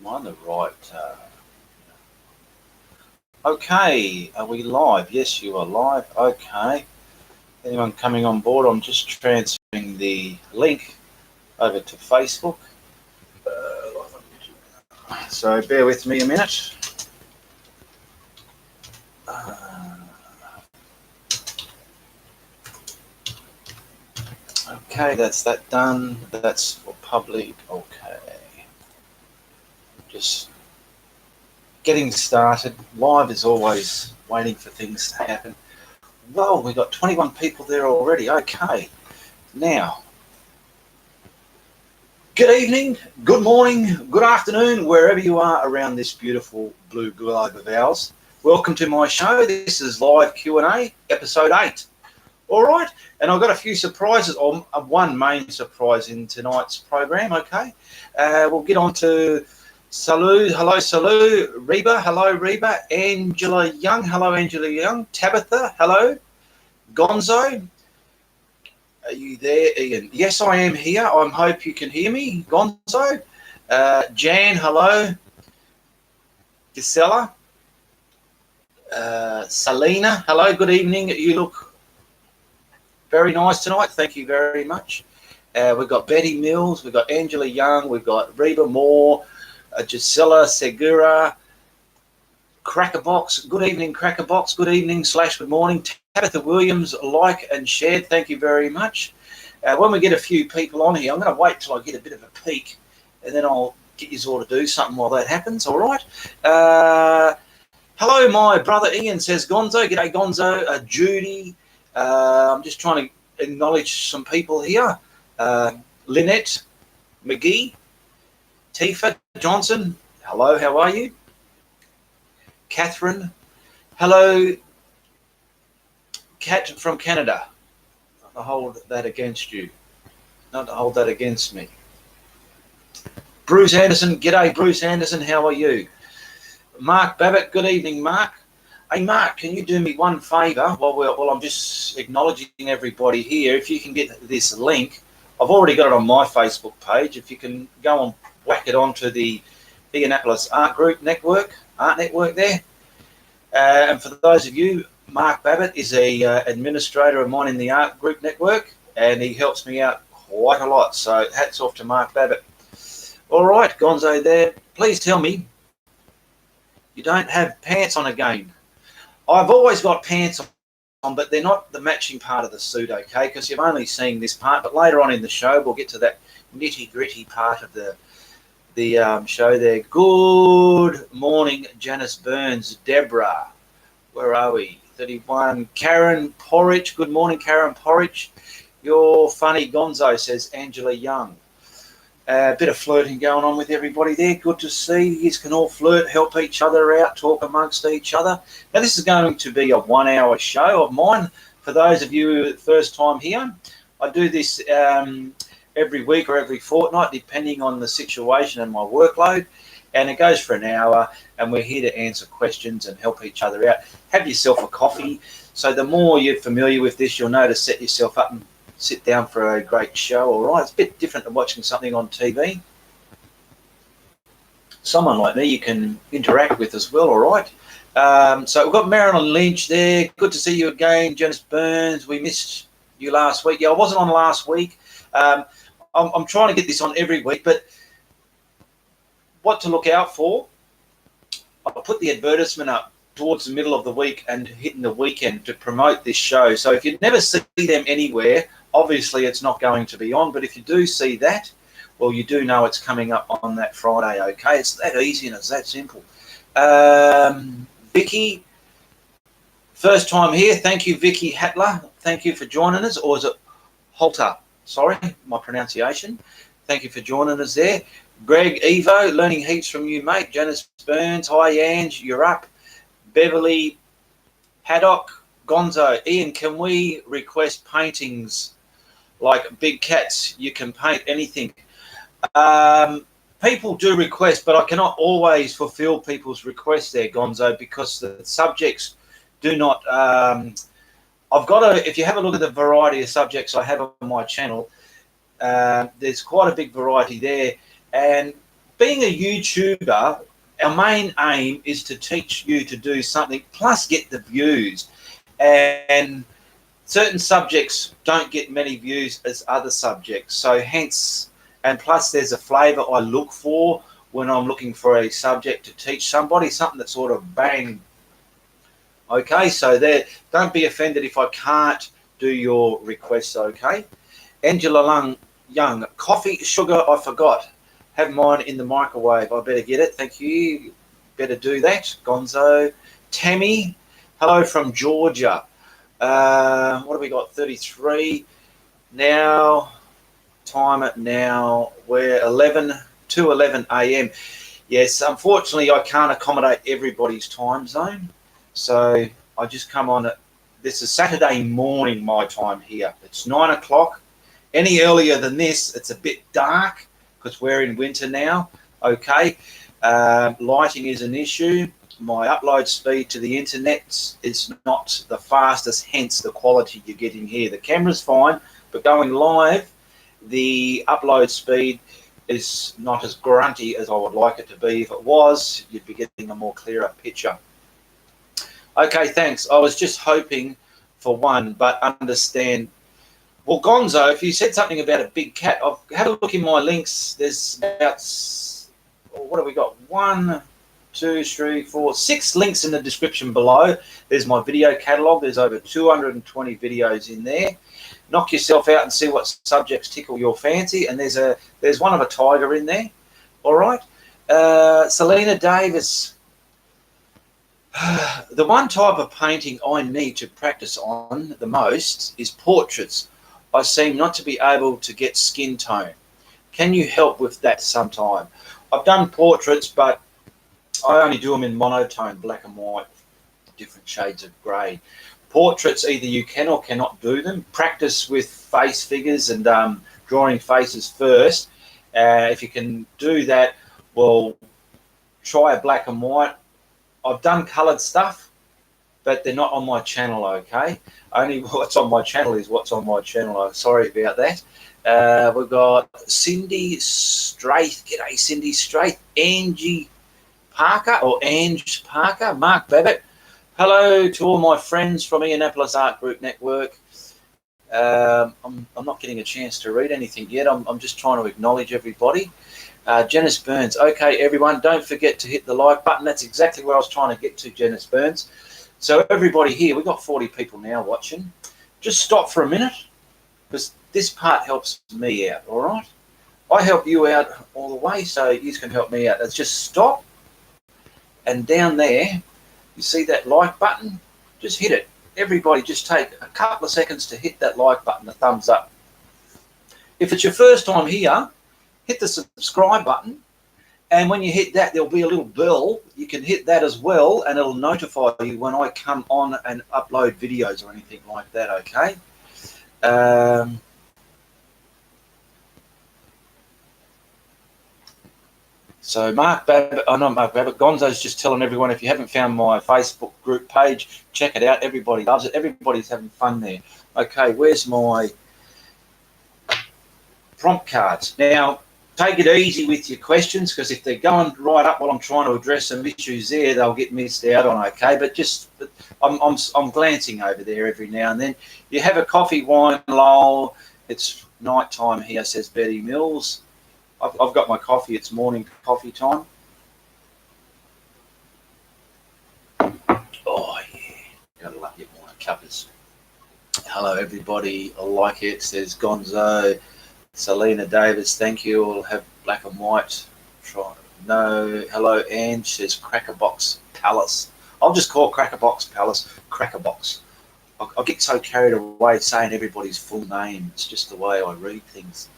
Am I on the right? Okay, are we live? Yes, you are live. Okay. Anyone coming on board? I'm just transferring the link over to Facebook. So bear with me a minute. Okay, that's that done. That's for public. Okay. Just getting started. Live is always waiting for things to happen. Well, we've got 21 people there already. Okay. Now, good evening, good morning, good afternoon, wherever you are around this beautiful blue globe of ours. Welcome to my show. This is Live Q&A, episode 8. All right, and I've got a few surprises, or one main surprise in tonight's program, okay? We'll get on to Salud, hello Salud, Reba, hello Reba, Angela Young, hello Angela Young, Tabitha, hello, Gonzo, are you there, Ian? Yes, I am here. I hope you can hear me, Gonzo. Jan, hello. Gisela. Selena, hello. Good evening. You look very nice tonight. Thank you very much. We've got Betty Mills. We've got Angela Young. We've got Reba Moore. Gisela Segura. Crackerbox. Good evening, Crackerbox. Good evening / good morning. Tabitha Williams, like and shared. Thank you very much. When we get a few people on here, I'm going to wait till I get a bit of a peek, and then I'll get you all to do something while that happens. All right. Hello, my brother Ian, says Gonzo. G'day, Gonzo. Judy. I'm just trying to acknowledge some people here. Lynette McGee. Tifa Johnson. Hello, how are you? Catherine. Hello, Kat from Canada. Not to hold that against you. Not to hold that against me. Bruce Anderson. G'day, Bruce Anderson. How are you? Mark Babbitt. Good evening, Mark. Hey, Mark, can you do me one favour while I'm just acknowledging everybody here? If you can get this link, I've already got it on my Facebook page. If you can go and whack it onto the Indianapolis Art Network there. And for those of you, Mark Babbitt is a administrator of mine in the Art Group Network, and he helps me out quite a lot. So hats off to Mark Babbitt. All right, Gonzo there. Please tell me you don't have pants on again. I've always got pants on, but they're not the matching part of the suit, okay? Because you've only seen this part, but later on in the show, we'll get to that nitty-gritty part of the show there. Good morning, Janice Burns. Deborah, where are we? 31. Karen Porridge. Good morning, Karen Porridge. You're funny, Gonzo, says Angela Young. A bit of flirting going on with everybody there. Good to see. You can all flirt, help each other out, talk amongst each other. Now, this is going to be a 1 hour show of mine. For those of you first time here, I do this every week or every fortnight, depending on the situation and my workload. And it goes for an hour, and we're here to answer questions and help each other out. Have yourself a coffee. So the more you're familiar with this, you'll know to set yourself up and sit down for a great show. All right, it's a bit different than watching something on TV. Someone like me you can interact with as well. All right. So we've got Marilyn Lynch there. Good to see you again, Janice Burns. We missed you last week. Yeah, I wasn't on last week. I'm trying to get this on every week, but what to look out for, I'll put the advertisement up towards the middle of the week and hitting the weekend to promote this show. So if you never see them anywhere, obviously it's not going to be on. But if you do see that, well, you do know it's coming up on that Friday, okay? It's that easy and it's that simple. Vicky, first time here. Thank you, Vicky Hatler. Thank you for joining us. Or is it Halter? Sorry, my pronunciation. Thank you for joining us there. Greg Evo, learning heaps from you, mate. Janice Burns, hi, Ange, you're up. Beverly Haddock, Gonzo. Ian, can we request paintings like big cats? You can paint anything. People do request, but I cannot always fulfill people's requests there, Gonzo, because the subjects do not... I've got to... If you have a look at the variety of subjects I have on my channel, there's quite a big variety there. And being a YouTuber, our main aim is to teach you to do something, plus get the views. And certain subjects don't get many views as other subjects. So hence, and plus there's a flavour I look for when I'm looking for a subject to teach somebody, something that sort of bang. Okay, so there, don't be offended if I can't do your requests, okay? Angela Young, coffee, sugar, I forgot. Have mine in the microwave. I better get it. Thank you. Better do that. Gonzo. Tammy, hello from Georgia. What have we got? 33. Now, time it now. We're 11 a.m. Yes, unfortunately, I can't accommodate everybody's time zone. So I just come on. This is Saturday morning, my time here. It's 9 o'clock. Any earlier than this, it's a bit dark because we're in winter now. Okay. Lighting is an issue. My upload speed to the internet is not the fastest, hence the quality you're getting here. The camera's fine, but going live, the upload speed is not as grunty as I would like it to be. If it was, you'd be getting a more clearer picture. Okay, thanks. I was just hoping for one, but understand. Well, Gonzo, if you said something about a big cat, I've had a look in my links. There's about, what have we got? 1, 2, 3, 4, 6 links in the description below. There's my video catalogue. There's over 220 videos in there. Knock yourself out and see what subjects tickle your fancy. And there's one of a tiger in there. All right. Selena Davis. The one type of painting I need to practice on the most is portraits. I seem not to be able to get skin tone. Can you help with that sometime? I've done portraits, but I only do them in monotone, black and white, different shades of grey. Portraits, either you can or cannot do them. Practice with face figures and drawing faces first. If you can do that, well, try a black and white. I've done coloured stuff, but they're not on my channel, okay? Only what's on my channel is what's on my channel. Sorry about that. We've got Cindy Straith. G'day, Cindy Straith. Angie Parker or Ange Parker. Mark Babbitt. Hello to all my friends from Indianapolis Art Group Network. I'm not getting a chance to read anything yet. I'm just trying to acknowledge everybody. Janice Burns. Okay, everyone, don't forget to hit the like button. That's exactly where I was trying to get to, Janice Burns. So everybody here, we've got 40 people now watching. Just stop for a minute because this part helps me out, all right? I help you out all the way, so you can help me out. Let's just stop. And down there, you see that like button? Just hit it. Everybody just take a couple of seconds to hit that like button, the thumbs up. If it's your first time here, hit the subscribe button. And when you hit that, there'll be a little bell. You can hit that as well, and it'll notify you when I come on and upload videos or anything like that, okay? So Mark Babbitt, not Mark Babbitt, Gonzo's just telling everyone, if you haven't found my Facebook group page, check it out. Everybody loves it. Everybody's having fun there. Okay, where's my prompt cards? Now, take it easy with your questions, because if they're going right up while I'm trying to address some issues there, they'll get missed out on, okay? But just, I'm glancing over there every now and then. You have a coffee, wine, lol. It's night time here, says Betty Mills. I've got my coffee. It's morning coffee time. Oh, yeah. Gotta love your morning cuppers. Hello, everybody. I like it, says Gonzo. Selena Davis, thank you. We'll have black and white. Try. No. Hello, Ange, says Crackerbox Palace. I'll just call Crackerbox Palace Crackerbox. I get so carried away saying everybody's full name. It's just the way I read things.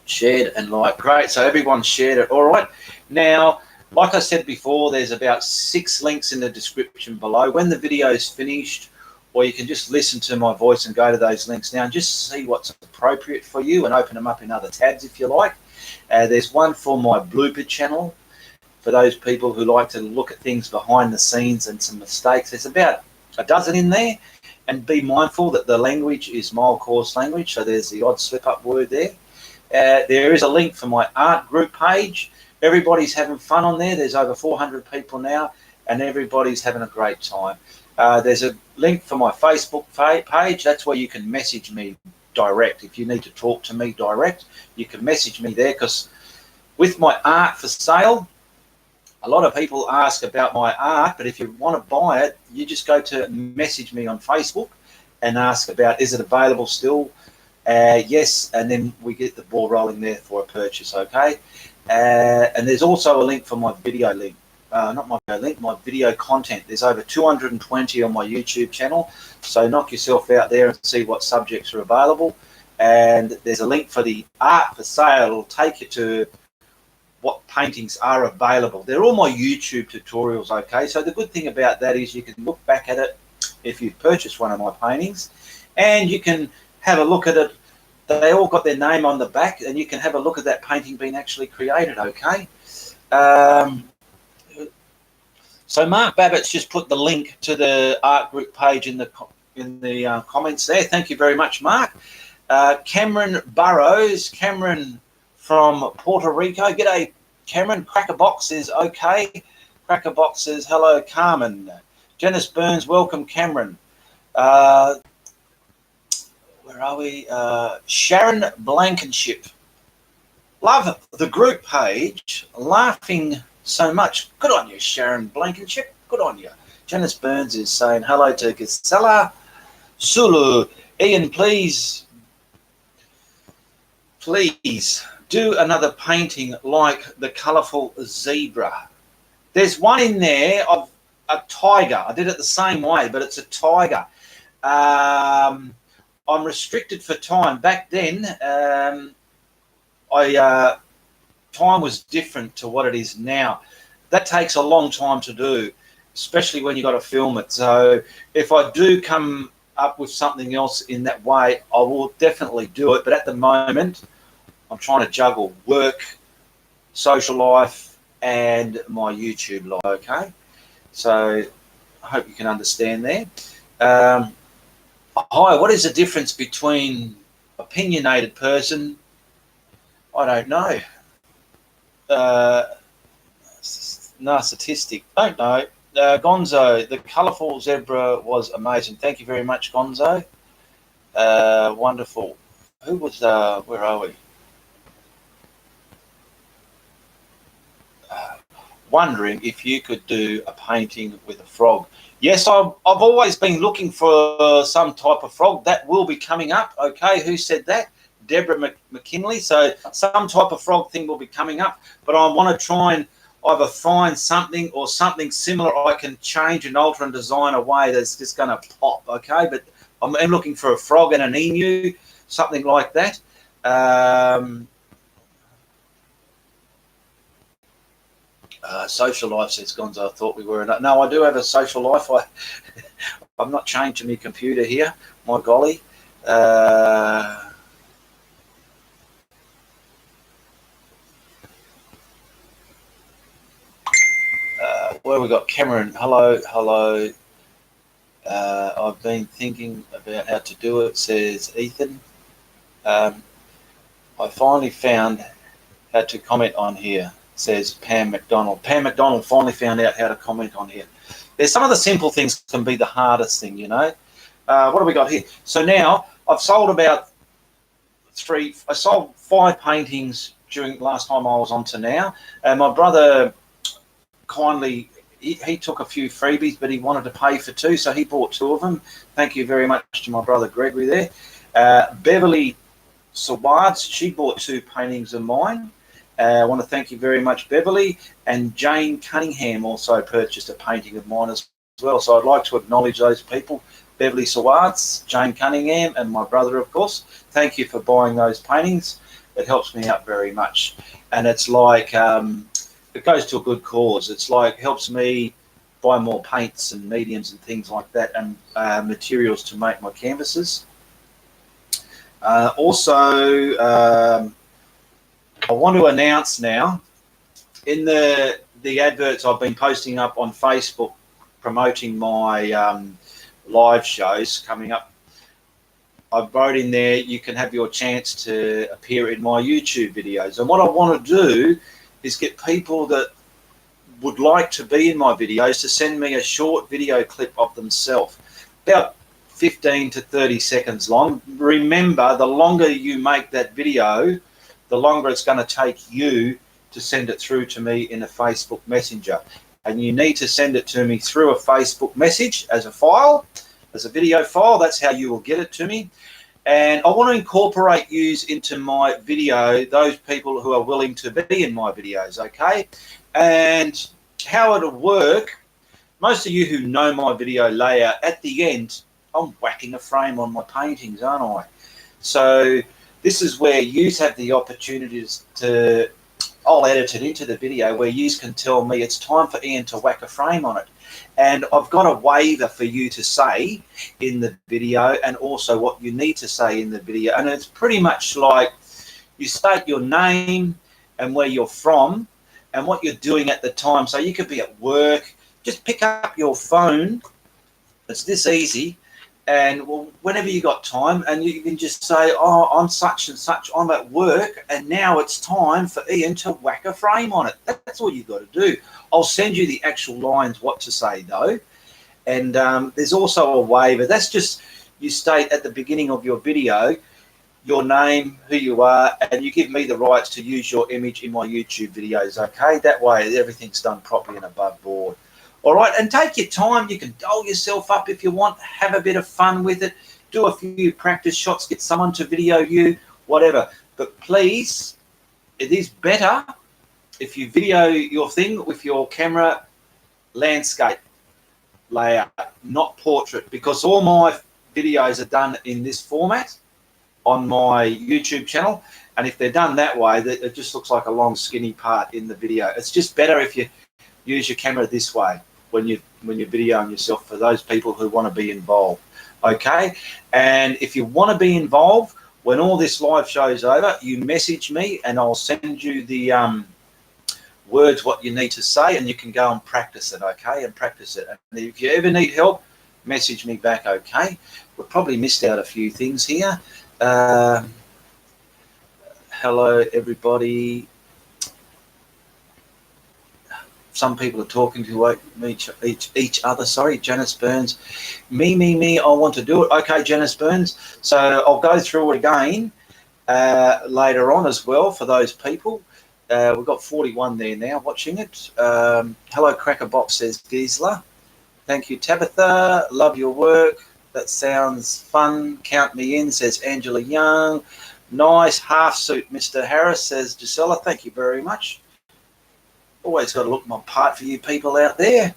Shared and like. Great. So everyone shared it. All right. Now, like I said before, there's about 6 links in the description below. When the video is finished, or you can just listen to my voice and go to those links now and just see what's appropriate for you and open them up in other tabs if you like. There's one for my blooper channel for those people who like to look at things behind the scenes and some mistakes. There's about a dozen in there, and be mindful that the language is mild coarse language, so there's the odd slip-up word there. There is a link for my art group page. Everybody's having fun on there. There's over 400 people now, and everybody's having a great time. There's a link for my Facebook page. That's where you can message me direct. If you need to talk to me direct, you can message me there, because with my art for sale, a lot of people ask about my art, but if you want to buy it, you just go to message me on Facebook and ask about, is it available still? Yes, and then we get the ball rolling there for a purchase, okay? And there's also a link for my video link. Not my video link, my video content. There's over 220 on my YouTube channel, so knock yourself out there and see what subjects are available. And there's a link for the art for sale. It'll take you to what paintings are available. They're all my YouTube tutorials, okay? So the good thing about that is you can look back at it if you've purchased one of my paintings, and you can have a look at it. They all got their name on the back, and you can have a look at that painting being actually created, okay? So Mark Babbitt's just put the link to the art group page in the comments there. Thank you very much, Mark. Cameron Burrows, Cameron from Puerto Rico. G'day, Cameron. Crackerbox says okay. Crackerbox says hello, Carmen. Janice Burns, welcome, Cameron. Where are we? Sharon Blankenship. Love the group page. Laughing so much. Good on you, Sharon Blankenship. Good on you. Janice Burns is saying hello to Gisela. Sulu. Ian, please do another painting like the colourful zebra. There's one in there of a tiger. I did it the same way, but it's a tiger. I'm restricted for time. Back then, time was different to what it is now. That takes a long time to do, especially when you got to film it. So if I do come up with something else in that way, I will definitely do it. But at the moment, I'm trying to juggle work, social life, and my YouTube life, okay? So I hope you can understand there. Hi, what is the difference between opinionated person? I don't know. Narcissistic, don't know. Gonzo, the colourful zebra was amazing. Thank you very much, Gonzo. Wonderful. Who was, where are we? Wondering if you could do a painting with a frog. Yes, I've always been looking for some type of frog. That will be coming up, okay? Who said that? Deborah McKinley. So some type of frog thing will be coming up, but I want to try and either find something or something similar I can change and alter and design a way that's just going to pop, okay? But I'm looking for a frog and an emu, something like that. Social life, says Gonzo. I thought we were. No, I do have a social life. I'm not chained to my computer here. My golly. Where we got Cameron. Hello. I've been thinking about how to do it, says Ethan. I finally found how to comment on here, says Pam McDonald. Pam McDonald finally found out how to comment on here. There's some of the simple things can be the hardest thing, you know. What have we got here? So now I've sold about I sold 5 paintings during last time I was on to now. And my brother kindly, he took a few freebies, but he wanted to pay for 2, so he bought 2 of them. Thank you very much to my brother Gregory there. Beverly Sawads, she bought 2 paintings of mine. I want to thank you very much, Beverly. And Jane Cunningham also purchased a painting of mine as well. So I'd like to acknowledge those people, Beverly Sawards, Jane Cunningham, and my brother, of course. Thank you for buying those paintings. It helps me out very much. And it's like, it goes to a good cause. It's like, helps me buy more paints and mediums and things like that, and materials to make my canvases. Also, I want to announce now, in the adverts I've been posting up on Facebook promoting my live shows coming up, I wrote in there, you can have your chance to appear in my YouTube videos. And what I want to do is get people that would like to be in my videos to send me a short video clip of themselves, about 15 to 30 seconds long. Remember, the longer you make that video, the longer it's going to take you to send it through to me in a Facebook Messenger. And you need to send it to me through a Facebook message as a file, as a video file. That's how you will get it to me. And I want to incorporate you into my video, those people who are willing to be in my videos, okay? And how it'll work, most of you who know my video layout, at the end, I'm whacking a frame on my paintings, aren't I? So this is where you have the opportunities to, I'll edit it into the video where you can tell me it's time for Ian to whack a frame on it. And I've got a waiver for you to say in the video, and also what you need to say in the video. And it's pretty much like you state your name and where you're from and what you're doing at the time. So you could be at work, just pick up your phone. It's this easy. And well, whenever you got time, and you can just say, oh, I'm such and such, I'm at work, and now it's time for Ian to whack a frame on it. That's all you've got to do. I'll send you the actual lines what to say, though. And there's also a waiver. That's just, you state at the beginning of your video your name, who you are, and you give me the rights to use your image in my YouTube videos, okay? That way everything's done properly and above board. All right, and take your time. You can doll yourself up if you want. Have a bit of fun with it. Do a few practice shots. Get someone to video you, whatever. But please, it is better if you video your thing with your camera landscape layout, not portrait, because all my videos are done in this format on my YouTube channel. And if they're done that way, it just looks like a long skinny part in the video. It's just better if you use your camera this way when you're videoing yourself, for those people who want to be involved, okay? And if you want to be involved, when all this live show's over, you message me and I'll send you the words what you need to say, and you can go and practice it, okay? And practice it. And if you ever need help, message me back, okay? We've probably missed out a few things here. Hello, everybody. Some people are talking to each other. Sorry, Janice Burns. Me, I want to do it. Okay, Janice Burns. So I'll go through it again later on as well for those people. We've got 41 there now watching it. Hello, Crackerbox, says Gisela. Thank you, Tabitha. Love your work. That sounds fun. Count me in, says Angela Young. Nice half suit, Mr. Harris, says Gisela. Thank you very much. Always got to look my part for you people out there.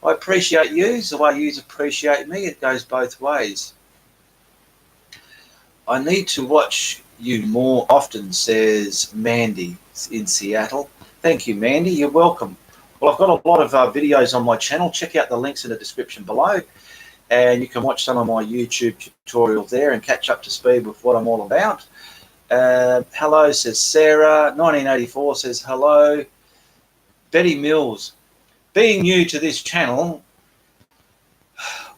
I appreciate you the way you appreciate me. It goes both ways. I need to watch you more often, says Mandy in Seattle. Thank you, Mandy. You're welcome. Well, I've got a lot of videos on my channel. Check out the links in the description below, and you can watch some of my YouTube tutorials there and catch up to speed with what I'm all about. Hello, says Sarah. 1984 says hello. Betty Mills. Being new to this channel,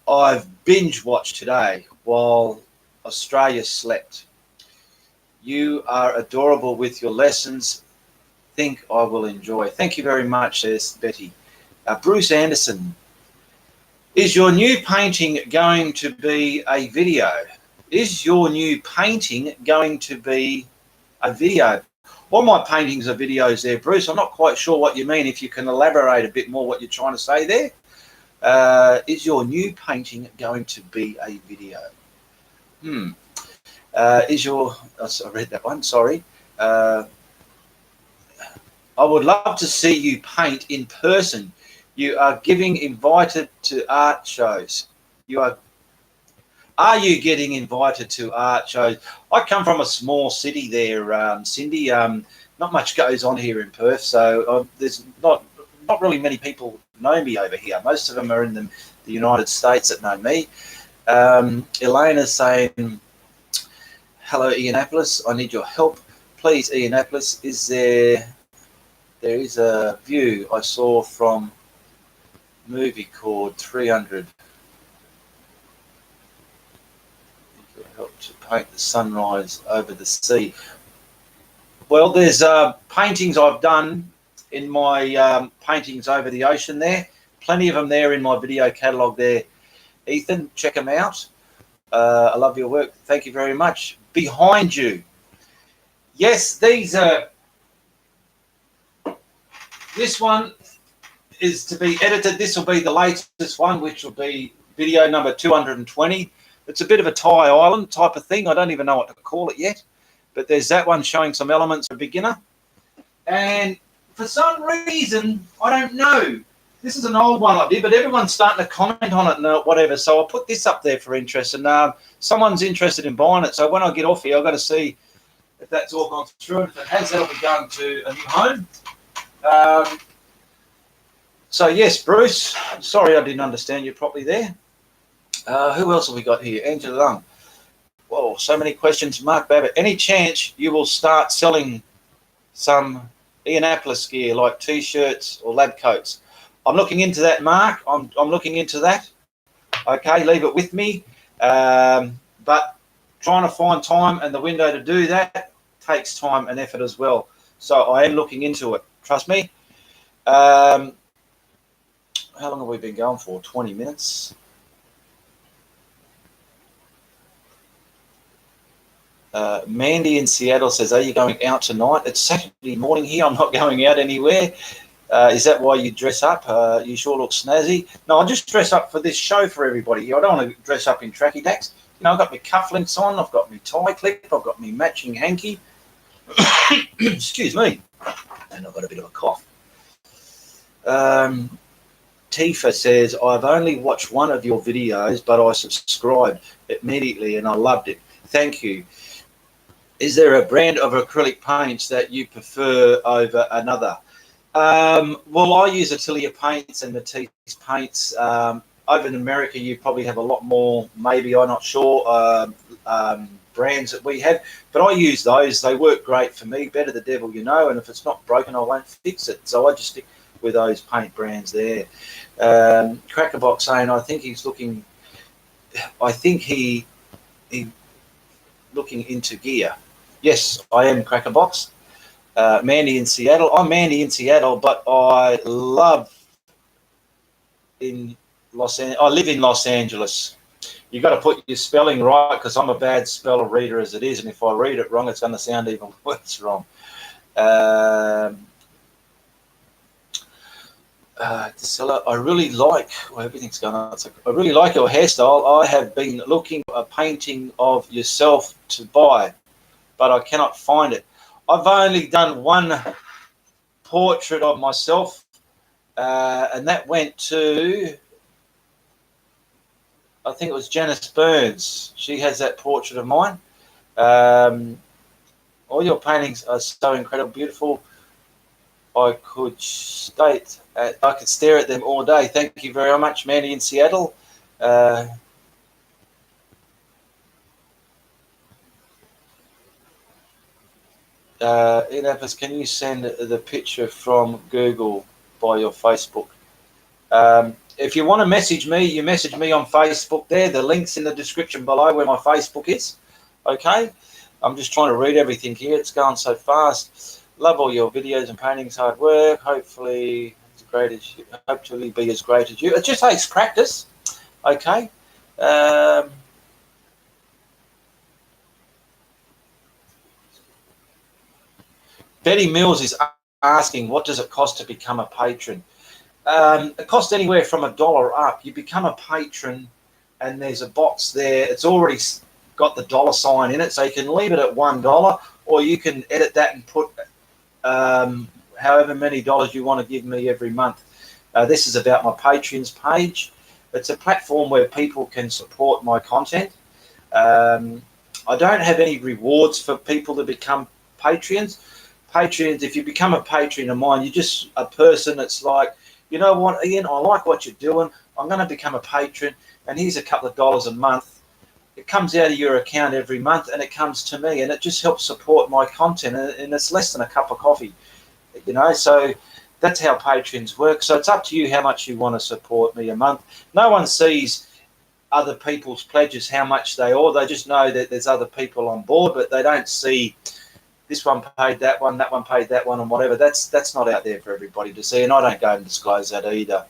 I've binge watched today while Australia slept. You are adorable with your lessons. Think I will enjoy. Thank you very much, says Betty. Bruce Anderson. Is your new painting going to be a video? Is your new painting going to be a video? All my paintings are videos there, Bruce. I'm not quite sure what you mean. If you can elaborate a bit more what you're trying to say there. Is your new painting going to be a video? Is your... Oh, I read that one, sorry. I would love to see you paint in person. You are getting invited to art shows. Are you getting invited to art shows? I come from a small city there, Cindy. Not much goes on here in Perth, so there's not really many people know me over here. Most of them are in the United States that know me. Elena's saying, hello, Ianapolis. I need your help. Please, Ianapolis, there is a view I saw from movie called 300. Help to paint the sunrise over the sea. Well, there's paintings I've done in my paintings over the ocean there. Plenty of them there in my video catalogue there. Ethan, check them out. I love your work. Thank you very much. Behind you. Yes, these are... This one is to be edited. This will be the latest one, which will be video number 220. It's a bit of a Thai island type of thing. I don't even know what to call it yet. But there's that one showing some elements of a beginner. And for some reason, I don't know. This is an old one I did, but everyone's starting to comment on it and whatever. So I'll put this up there for interest. And someone's interested in buying it. So when I get off here, I've got to see if that's all gone through. And if it has, that'll be going to a new home. So yes, Bruce, sorry I didn't understand you properly there. Who else have we got here? Angela Lung. Whoa, so many questions. Mark Babbitt, any chance you will start selling some Indianapolis gear like T-shirts or lab coats? I'm looking into that, Mark. I'm looking into that. Okay, leave it with me. But trying to find time and the window to do that takes time and effort as well. So I am looking into it. Trust me. How long have we been going for? 20 minutes. Mandy in Seattle says, are you going out tonight? It's Saturday morning here. I'm not going out anywhere. Is that why you dress up? You sure look snazzy. No, I just dress up for this show for everybody. I don't want to dress up in tracky dacks. You know, I've got my cufflinks on. I've got my tie clip. I've got my matching hanky. Excuse me. And I've got a bit of a cough. Tifa says, I've only watched one of your videos, but I subscribed immediately and I loved it. Thank you. Is there a brand of acrylic paints that you prefer over another? Well, I use Atelier paints and Matisse paints. Over in America, you probably have a lot more, maybe, I'm not sure, brands that we have. But I use those. They work great for me. Better the devil you know. And if it's not broken, I won't fix it. So I just stick with those paint brands there. Crackerbox saying, I think he's looking, I think he looking into gear. Yes, I am, Crackerbox. Mandy in Seattle. I'm Mandy in Seattle, but I live in Los Angeles. You got to put your spelling right because I'm a bad speller reader as it is, and if I read it wrong, it's going to sound even worse wrong. Priscilla, I really like, well, everything's going on. I really like your hairstyle. I have been looking for a painting of yourself to buy, but I cannot find it. I've only done one portrait of myself, and that went to, I think it was Janice Burns. She has that portrait of mine. All your paintings are so incredibly beautiful. I could stare at them all day. Thank you very much, Mandy in Seattle. Indianapolis, can you send the picture from Google by your Facebook? If you want to message me, you message me on Facebook there. The link's in the description below where my Facebook is. Okay? I'm just trying to read everything here. It's going so fast. Love all your videos and paintings, hard work. Hopefully as great as you, hopefully be as great as you. It just takes practice. Okay? Betty Mills is asking, what does it cost to become a patron? It costs anywhere from $1 up. You become a patron and there's a box there. It's already got the dollar sign in it, so you can leave it at $1 or you can edit that and put however many dollars you want to give me every month. This is about my Patreons page. It's a platform where people can support my content. I don't have any rewards for people to become Patreons. Patreons, if you become a patron of mine, you're just a person that's like, you know what, Ian, I like what you're doing. I'm going to become a patron, and here's a couple of dollars a month. It comes out of your account every month, and it comes to me, and it just helps support my content, and it's less than a cup of coffee, you know. So that's how patrons work. So it's up to you how much you want to support me a month. No one sees other people's pledges, how much they owe. They just know that there's other people on board, but they don't see this one paid that one paid that one, and whatever. That's not out there for everybody to see, and I don't go and disclose that either.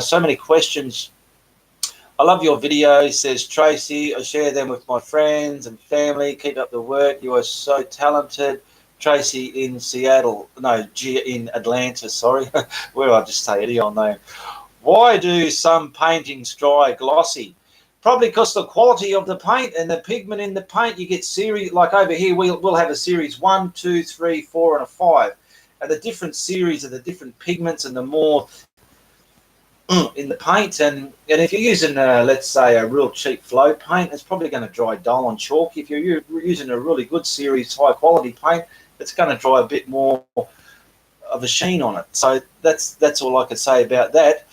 So many questions. I love your videos, says Tracy. I share them with my friends and family. Keep up the work. You are so talented. Tracy in Seattle. No, in Atlanta, sorry. Where did I just say any old name? Why do some paintings dry glossy? Probably because the quality of the paint and the pigment in the paint, you get series, like over here, we'll have a series 1, 2, 3, 4, and a 5. And the different series of the different pigments and the more in the paint. And if you're using, let's say, a real cheap flow paint, it's probably going to dry dull and chalky. If you're using a really good series, high quality paint, it's going to dry a bit more of a sheen on it. So that's all I can say about that.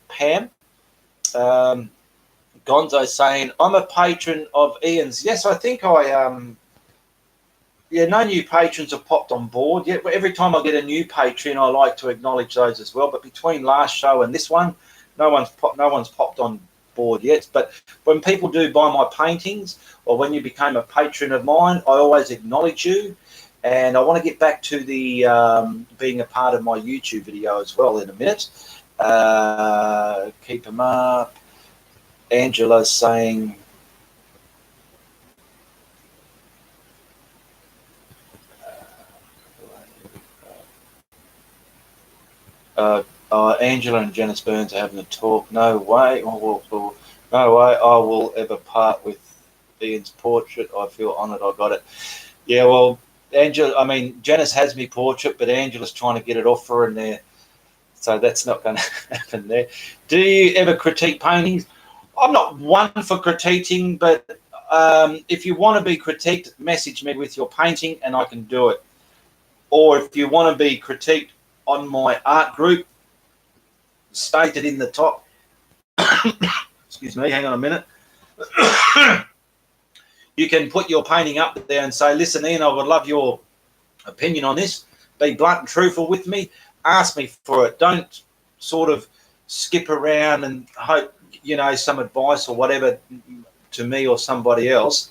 Pam. Gonzo saying, I'm a patron of Ian's. Yes, I think no new patrons have popped on board yet. Every time I get a new patron, I like to acknowledge those as well. But between last show and this one, no one's popped on board yet. But when people do buy my paintings, or when you became a patron of mine, I always acknowledge you. And I want to get back to the being a part of my YouTube video as well in a minute. Keep them up. Angela's saying, Angela and Janice Burns are having a talk. No way. No way I will ever part with Ian's portrait. I feel honoured I got it. Yeah, well, Janice has me portrait, but Angela's trying to get it off her in there. So that's not going to happen there. Do you ever critique paintings? I'm not one for critiquing, but if you want to be critiqued, message me with your painting and I can do it. Or if you want to be critiqued on my art group, stated in the top. Excuse me, hang on a minute. You can put your painting up there and say, listen, Ian, I would love your opinion on this. Be blunt and truthful with me. Ask me for it. Don't sort of skip around and hope, some advice or whatever to me or somebody else.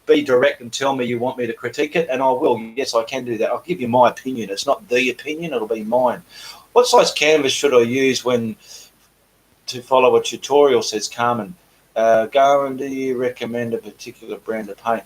Be direct and tell me you want me to critique it, and I will. Yes, I can do that. I'll give you my opinion. It's not the opinion, it'll be mine. What size canvas should I use to follow a tutorial, says Carmen. Garland, do you recommend a particular brand of paint?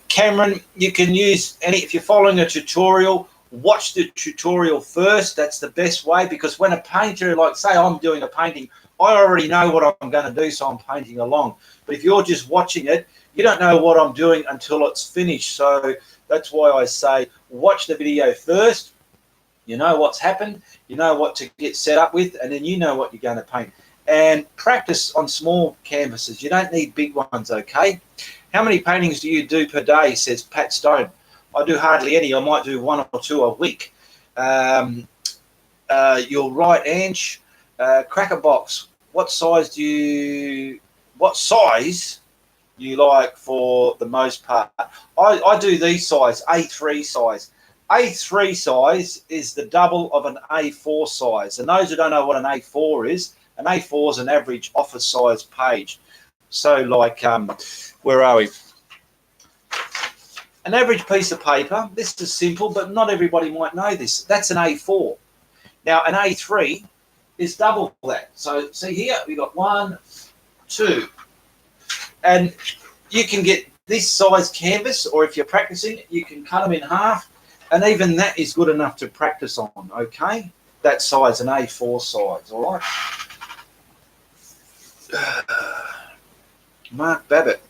Cameron, you can use any. If you're following a tutorial, watch the tutorial first. That's the best way, because when a painter, like say I'm doing a painting, I already know what I'm going to do, so I'm painting along. But if you're just watching it, you don't know what I'm doing until it's finished. So that's why I say watch the video first. You know what's happened, you know what to get set up with, and then you know what you're going to paint. And practice on small canvases. You don't need big ones, okay? How many paintings do you do per day, says Pat Stone? I do hardly any. I might do 1 or 2 a week. You're right, Ange. Cracker box. What size do you like for the most part? I do these size, A3 size. A3 size is the double of an A4 size. And those who don't know what an A4 is, an A4 is an average office size page. So like, where are we? An average piece of paper, this is simple, but not everybody might know this. That's an A4. Now, an A3 is double that. So see here, we've got 1, 2. And you can get this size canvas, or if you're practicing, you can cut them in half. And even that is good enough to practice on, okay? That size, an A4 size, all right? Mark Babbitt.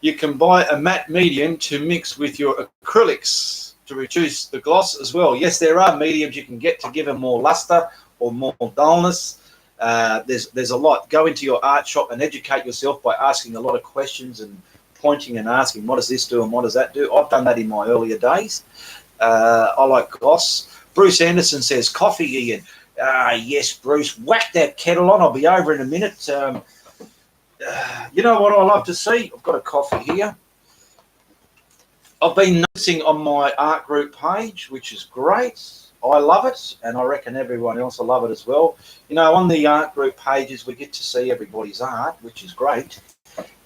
You can buy a matte medium to mix with your acrylics to reduce the gloss as well. Yes, there are mediums you can get to give them more luster or more dullness. There's a lot. Go into your art shop and educate yourself by asking a lot of questions and pointing and asking, what does this do and what does that do? I've done that in my earlier days. I like gloss. Bruce Anderson says, coffee, Ian. Yes, Bruce. Whack that kettle on. I'll be over in a minute. You know what I love to see? I've got a coffee here. I've been noticing on my art group page, which is great. I love it, and I reckon everyone else will love it as well. You know, on the art group pages, we get to see everybody's art, which is great.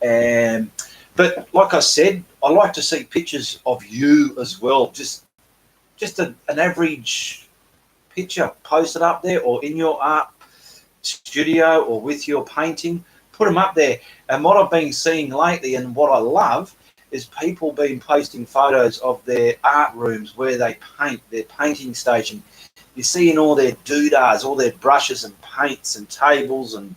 And But like I said, I like to see pictures of you as well. Just an average picture posted up there, or in your art studio, or with your painting. Put them up there. And what I've been seeing lately, and what I love, is people been posting photos of their art rooms where they paint, their painting station. You're seeing all their doodahs, all their brushes and paints and tables and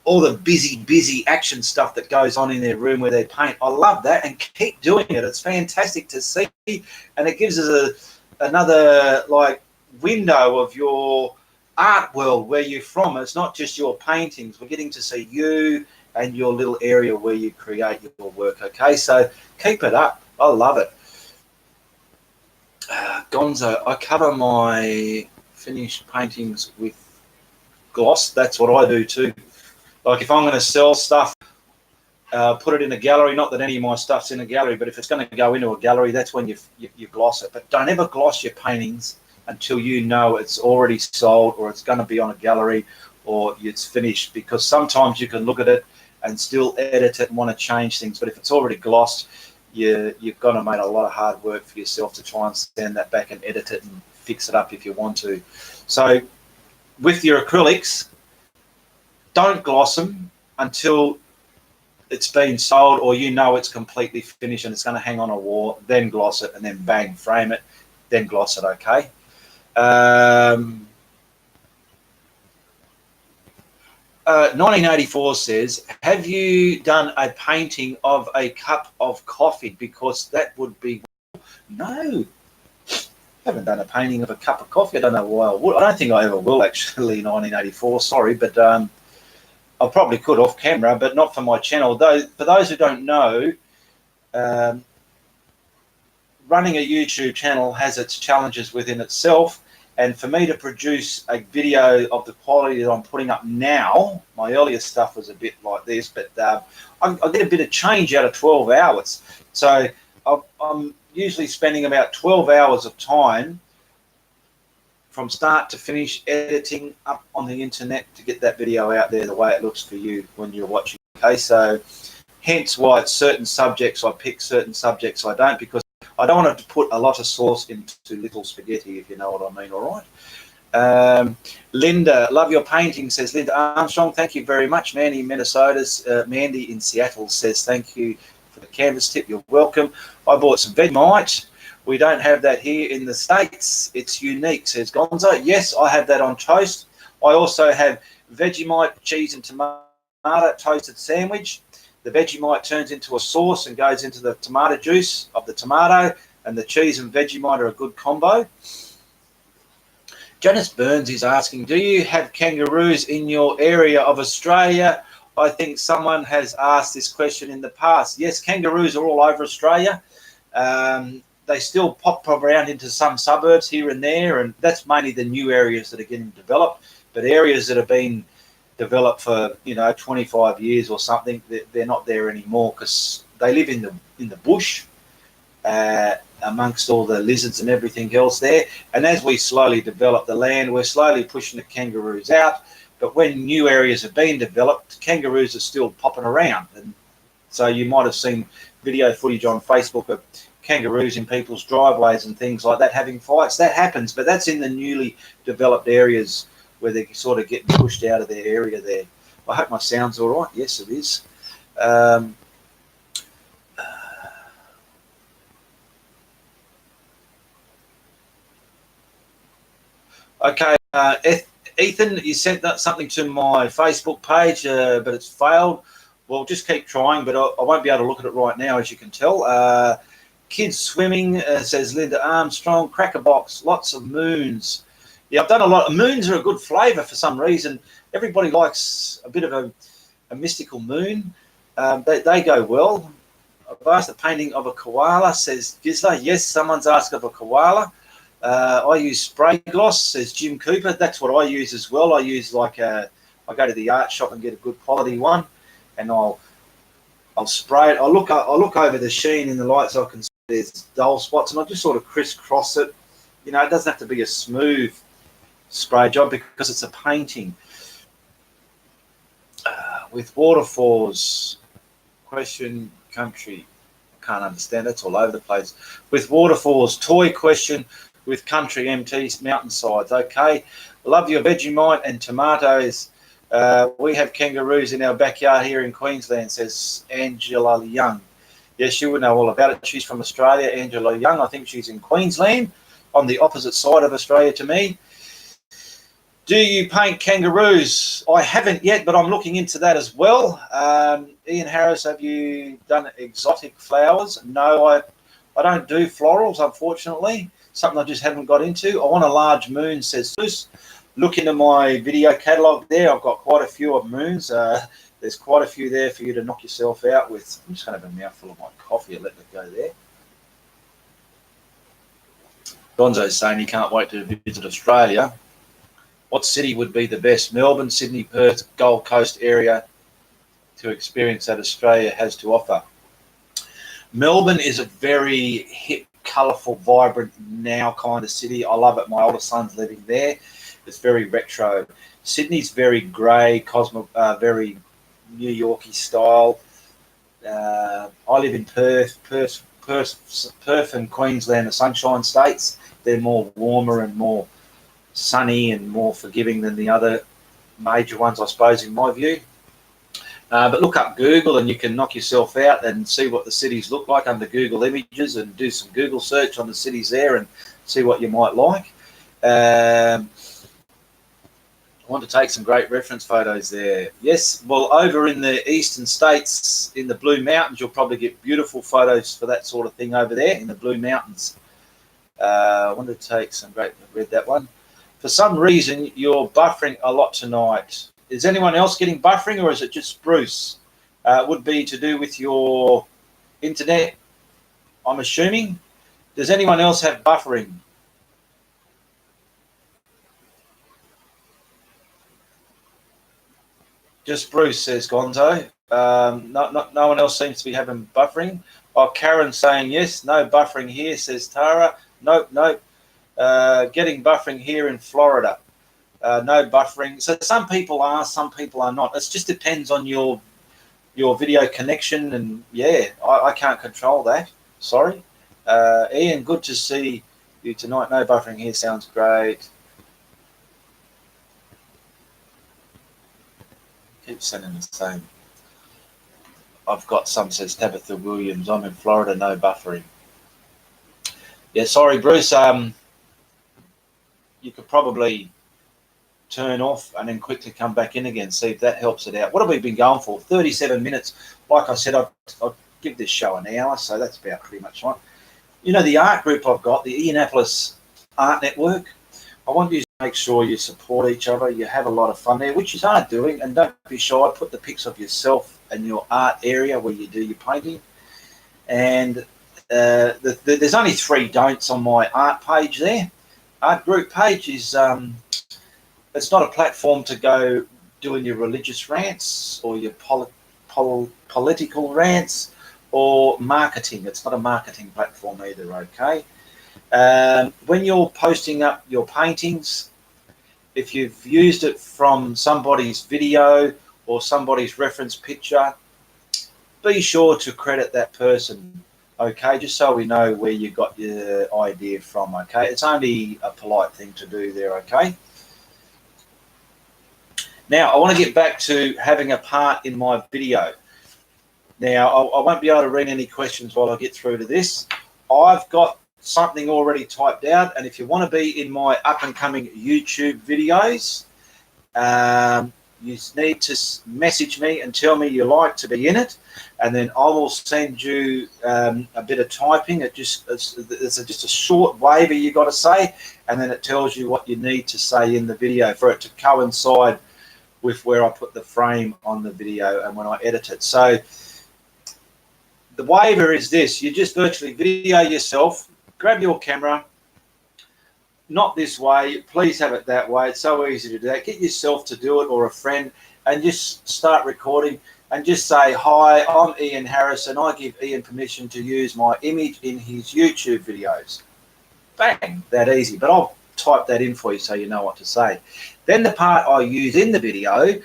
all the busy action stuff that goes on in their room where they paint. I love that, and keep doing it. It's fantastic to see, and it gives us another like window of your art world, where you're from. It's not just your paintings. We're getting to see you and your little area where you create your work. Okay, so keep it up. I love it. Gonzo, I cover my finished paintings with gloss. That's what I do too. Like if I'm going to sell stuff, put it in a gallery. Not that any of my stuff's in a gallery, but if it's going to go into a gallery, that's when you gloss it. But don't ever gloss your paintings until you know it's already sold, or it's going to be on a gallery, or it's finished, because sometimes you can look at it and still edit it and want to change things. But if it's already glossed, you've got to make a lot of hard work for yourself to try and stand that back and edit it and fix it up if you want to. So with your acrylics, don't gloss them until it's been sold, or you know it's completely finished and it's going to hang on a wall. Then gloss it, and then bang, frame it, then gloss it. Okay. 1984 says, have you done a painting of a cup of coffee? Because that would be... No, haven't done a painting of a cup of coffee. I don't know why I would. I don't think I ever will, actually. 1984, sorry, but I probably could off camera, but not for my channel. Though, for those who don't know, running a YouTube channel has its challenges within itself. And for me to produce a video of the quality that I'm putting up now, my earlier stuff was a bit like this, but I get a bit of change out of 12 hours. So I'm usually spending about 12 hours of time from start to finish editing up on the internet to get that video out there the way it looks for you when you're watching. Okay, so hence why it's certain subjects I pick, certain subjects I don't, because I don't want to put a lot of sauce into little spaghetti, if you know what I mean, all right? Linda, love your painting, says Linda Armstrong. Thank you very much. Mandy in Minnesota's, Mandy in Seattle says thank you for the canvas tip. You're welcome. I bought some Vegemite. We don't have that here in the States. It's unique, says Gonzo. Yes, I have that on toast. I also have Vegemite, cheese and tomato toasted sandwich. The Vegemite turns into a sauce and goes into the tomato juice of the tomato, and the cheese and Vegemite are a good combo. Janice Burns is asking, do you have kangaroos in your area of Australia? I think someone has asked this question in the past. Yes, kangaroos are all over Australia. They still pop around into some suburbs here and there, and that's mainly the new areas that are getting developed. But areas that have been developed for 25 years or something, they're not there anymore, because they live in the bush amongst all the lizards and everything else there. And as we slowly develop the land, we're slowly pushing the kangaroos out. But when new areas have been developed, kangaroos are still popping around. And so you might have seen video footage on Facebook of kangaroos in people's driveways and things like that having fights. That happens, but that's in the newly developed areas where they're sort of getting pushed out of their area there. I hope my sound's all right. Yes, it is. Okay, Ethan, you sent something to my Facebook page, but it's failed. Well, just keep trying, but I won't be able to look at it right now, as you can tell. Kids swimming, says Linda Armstrong. Cracker box, lots of moons. Yeah, I've done a lot. Moons are a good flavour for some reason. Everybody likes a bit of a mystical moon. They go well. I've asked the painting of a koala, says Gizla. Yes, someone's asked of a koala. I use spray gloss, says Jim Cooper. That's what I use as well. I use I go to the art shop and get a good quality one, and I'll spray it. I look over the sheen in the light so I can see there's dull spots, and I just sort of crisscross it. It doesn't have to be a smooth spray job because it's a painting. With waterfalls, question, country. Can't understand. That's all over the place. With waterfalls, toy question with country MTs, mountainsides. Okay. Love your Vegemite and tomatoes. We have kangaroos in our backyard here in Queensland, says Angela Young. Yes, she would know all about it. She's from Australia, Angela Young. I think she's in Queensland, on the opposite side of Australia to me. Do you paint kangaroos? I haven't yet, but I'm looking into that as well. Ian Harris, have you done exotic flowers? No, I don't do florals, unfortunately. Something I just haven't got into. I want a large moon, says Bruce. Look into my video catalogue there. I've got quite a few of moons. There's quite a few there for you to knock yourself out with. I'm just going to have a mouthful of my coffee and let it go there. Gonzo's saying he can't wait to visit Australia. What city would be the best? Melbourne, Sydney, Perth, Gold Coast area to experience that Australia has to offer. Melbourne is a very hip, colourful, vibrant now kind of city. I love it. My older son's living there. It's very retro. Sydney's very grey, very New Yorky style. I live in Perth. Perth and Queensland are sunshine states. They're more warmer and more sunny and more forgiving than the other major ones, I suppose, in my view. But look up Google and you can knock yourself out and see what the cities look like under Google Images and do some Google search on the cities there and see what you might like. I want to take some great reference photos there. Yes, well, over in the eastern states, in the Blue Mountains, you'll probably get beautiful photos for that sort of thing over there in the Blue Mountains. I want to take some great, I read that one. For some reason, you're buffering a lot tonight. Is anyone else getting buffering or is it just Bruce? It would be to do with your internet, I'm assuming. Does anyone else have buffering? Just Bruce, says Gonzo. No one else seems to be having buffering. Oh, Karen's saying yes. No buffering here, says Tara. Nope. Getting buffering here in Florida. No buffering. So some people are, some people are not. It just depends on your video connection. And, yeah, I can't control that. Sorry. Ian, good to see you tonight. No buffering here. Sounds great. Keep sending the same. I've got some, says Tabitha Williams. I'm in Florida, no buffering. Yeah, sorry, Bruce. You could probably turn off and then quickly come back in again, see if that helps it out. What have we been going for? 37 minutes. Like I said, I'll give this show an hour, so that's about pretty much right. You know, the art group I've got, the Indianapolis Art Network, I want you to make sure you support each other. You have a lot of fun there, which you are doing, and don't be shy. Put the pics of yourself and your art area where you do your painting. And there's only 3 don'ts on my art page there. Art group page is it's not a platform to go doing your religious rants or your political rants or marketing. It's not a marketing platform either, okay? When you're posting up your paintings, if you've used it from somebody's video or somebody's reference picture, be sure to credit that person, okay, just so we know where you got your idea from, okay? It's only a polite thing to do there, okay? Now, I want to get back to having a part in my video. Now, I won't be able to read any questions while I get through to this. I've got something already typed out, and if you want to be in my up-and-coming YouTube videos, you need to message me and tell me you like to be in it, and then I will send you a bit of typing. It's just a short waiver you got to say, and then it tells you what you need to say in the video for it to coincide with where I put the frame on the video and when I edit it. So the waiver is this: you just virtually video yourself, grab your camera, not this way, please have it that way. It's so easy to do that. Get yourself to do it or a friend and just start recording and just say, hi, I'm Ian Harris and I give Ian permission to use my image in his YouTube videos. Bang, that easy. But I'll type that in for you so you know what to say. Then the part I use in the video,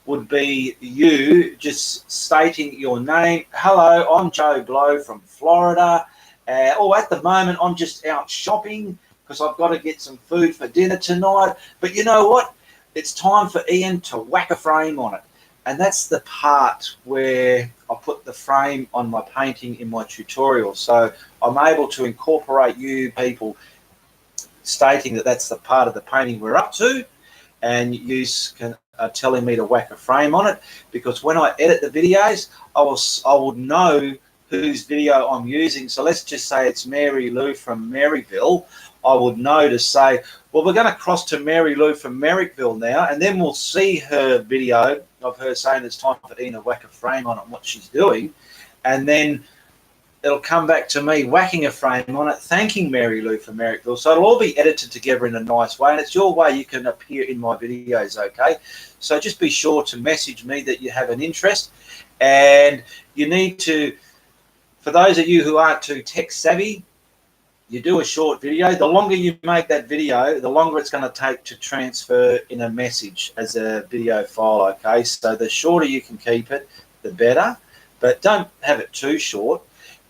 would be you just stating your name. Hello, I'm Joe Blow from Florida. Or at the moment, I'm just out shopping because I've got to get some food for dinner tonight. But you know what? It's time for Ian to whack a frame on it. And that's the part where I put the frame on my painting in my tutorial. So I'm able to incorporate you people stating that that's the part of the painting we're up to. And you can telling me to whack a frame on it, because when I edit the videos, I would know whose video I'm using. So let's just say it's Mary Lou from Maryville. I would know to say, well, we're going to cross to Mary Lou from Merrickville now, and then we'll see her video of her saying it's time for Ian to whack a frame on it and what she's doing, and then it'll come back to me whacking a frame on it, thanking Mary Lou from Merrickville. So it'll all be edited together in a nice way, and it's your way you can appear in my videos, okay? So just be sure to message me that you have an interest, and you need to, for those of you who aren't too tech savvy, you do a short video. The longer you make that video, the longer it's going to take to transfer in a message as a video file, okay? So the shorter you can keep it, the better, but don't have it too short.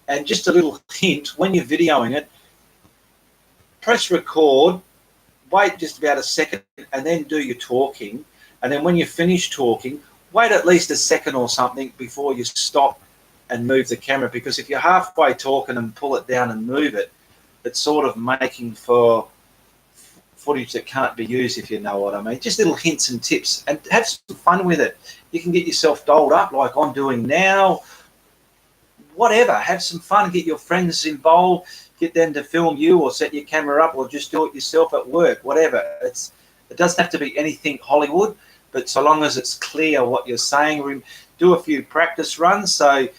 And just a little hint, when you're videoing it, press record, wait just about a second, and then do your talking. And then when you finish talking, wait at least a second or something before you stop and move the camera, because if you're halfway talking and pull it down and move it, it's sort of making for footage that can't be used, if you know what I mean. Just little hints and tips, and have some fun with it. You can get yourself dolled up like I'm doing now. Whatever, have some fun, get your friends involved, get them to film you or set your camera up, or just do it yourself at work, whatever. It doesn't have to be anything Hollywood, but so long as it's clear what you're saying. Do a few practice runs, so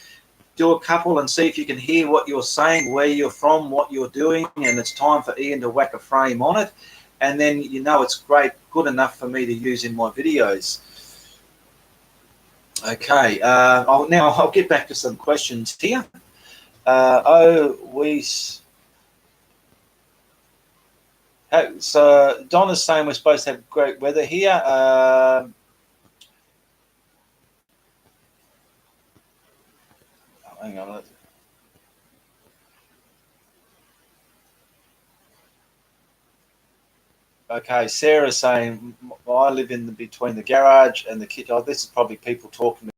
do a couple and see if you can hear what you're saying, where you're from, what you're doing, and it's time for Ian to whack a frame on it. And then you know it's great, good enough for me to use in my videos. Okay, I'll get back to some questions here. So Donna's saying we're supposed to have great weather here. Hang on. Okay, Sarah's saying I live in between the garage and the kitchen. Oh, this is probably people talking.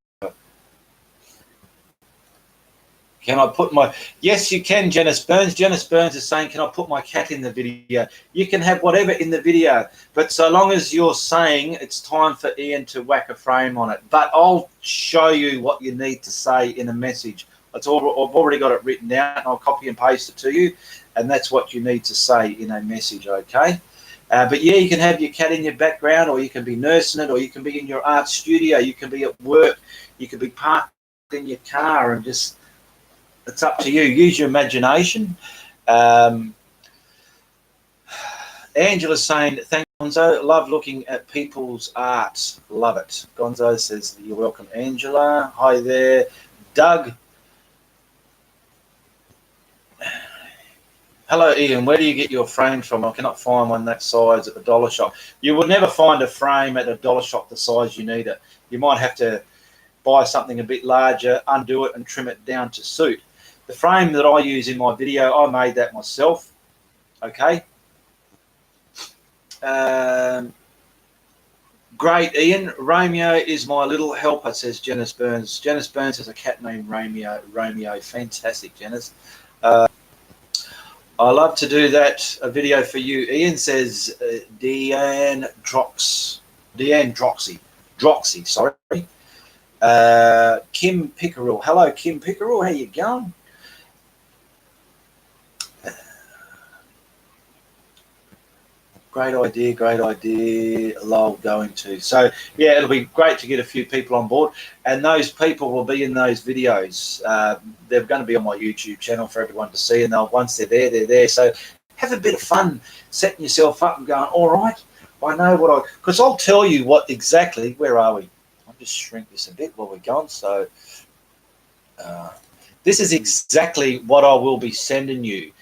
Can I put my... Yes, you can, Janice Burns. Janice Burns is saying, can I put my cat in the video? You can have whatever in the video, but so long as you're saying it's time for Ian to whack a frame on it. But I'll show you what you need to say in a message. I've already got it written down. I'll copy and paste it to you, and that's what you need to say in a message, okay? But yeah, you can have your cat in your background, or you can be nursing it, or you can be in your art studio, you can be at work, you can be parked in your car, and just... It's up to you. Use your imagination. Angela's saying, thank you, Gonzo. Love looking at people's art. Love it. Gonzo says, you're welcome, Angela. Hi there. Doug. Hello, Ian. Where do you get your frames from? I cannot find one that size at the dollar shop. You would never find a frame at a dollar shop the size you need it. You might have to buy something a bit larger, undo it, and trim it down to suit. The frame that I use in my video, I made that myself, okay? Great, Ian. Romeo is my little helper, says Janice Burns. Janice Burns has a cat named Romeo. Romeo, fantastic, Janice. I love to do that, a video for you. Ian says Deanne Droxy, sorry. Kim Pickerel. Hello, Kim Pickerel. How you going? Great idea. Lol, going to. So, yeah, it'll be great to get a few people on board. And those people will be in those videos. They're going to be on my YouTube channel for everyone to see. And once they're there, they're there. So have a bit of fun setting yourself up and going, all right, I know what I... Because I'll tell you what exactly... Where are we? I'll just shrink this a bit while we're going. So this is exactly what I will be sending you.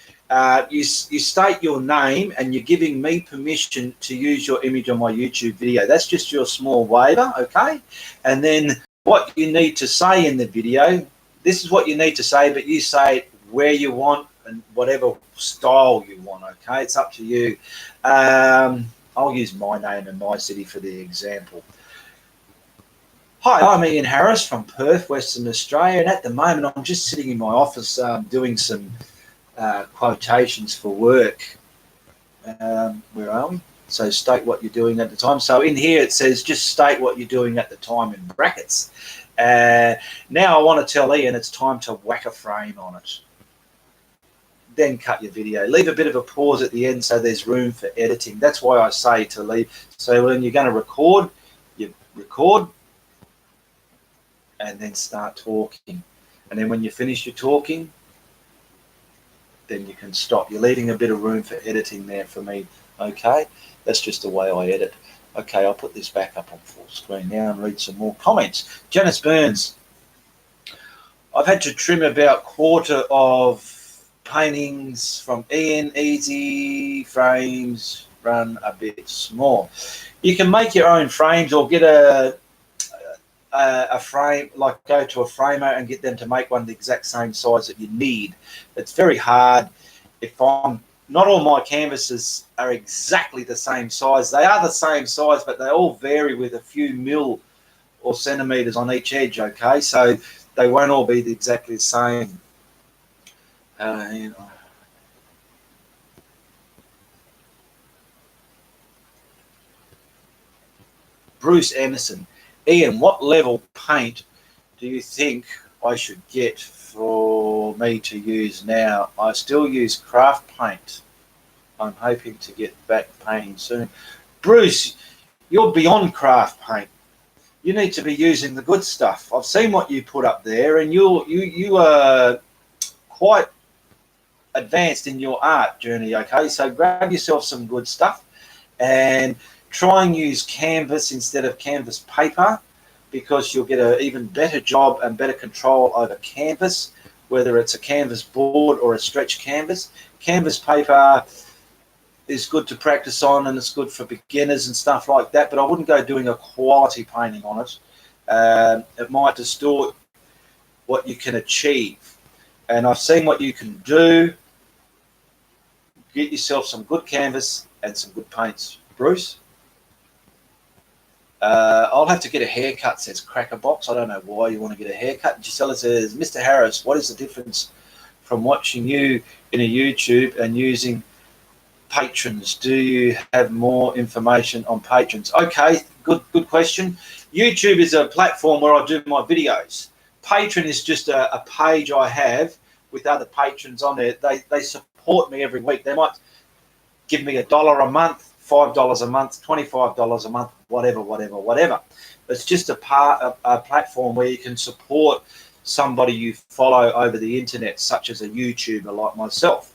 you state your name and you're giving me permission to use your image on my YouTube video. That's just your small waiver, okay? And then what you need to say in the video, this is what you need to say, but you say it where you want and whatever style you want, okay? It's up to you. I'll use my name and my city for the example. Hi, I'm Ian Harris from Perth, Western Australia, and at the moment I'm just sitting in my office doing some quotations for work. Where are we? So state what you're doing at the time. So in here it says just state what you're doing at the time in brackets. Now I want to tell Ian it's time to whack a frame on it. Then cut your video. Leave a bit of a pause at the end so there's room for editing. That's why I say to leave. So when you're going to record, you record and then start talking. And then when you finish your talking, then you can stop. You're leaving a bit of room for editing there for me, okay? That's just the way I edit. Okay, I'll put this back up on full screen now and read some more comments. Janice Burns, I've had to trim about quarter of paintings from Ian. Easy frames run a bit small. You can make your own frames or get a frame, like go to a framer and get them to make one the exact same size that you need. It's very hard. Not all my canvases are exactly the same size. They are the same size, but they all vary with a few mil or centimeters on each edge, okay? So they won't all be exactly the same. Bruce Anderson, Ian, what level paint do you think I should get for me to use now? I still use craft paint. I'm hoping to get back painting soon. Bruce, you're beyond craft paint. You need to be using the good stuff. I've seen what you put up there, and you are quite advanced in your art journey, okay? So grab yourself some good stuff and try and use canvas instead of canvas paper, because you'll get an even better job and better control over canvas, whether it's a canvas board or a stretch canvas. Canvas paper is good to practice on and it's good for beginners and stuff like that, but I wouldn't go doing a quality painting on it. It might distort what you can achieve. And I've seen what you can do. Get yourself some good canvas and some good paints. Bruce? I'll have to get a haircut, says Crackerbox. I don't know why you want to get a haircut. Gisela says, Mr. Harris, what is the difference from watching you in a YouTube and using patrons? Do you have more information on patrons? Okay, good question. YouTube is a platform where I do my videos. Patron is just a page I have with other patrons on there. They support me every week. They might give me $1 a month, $5 a month, $25 a month, whatever. It's just a platform where you can support somebody you follow over the internet, such as a YouTuber like myself.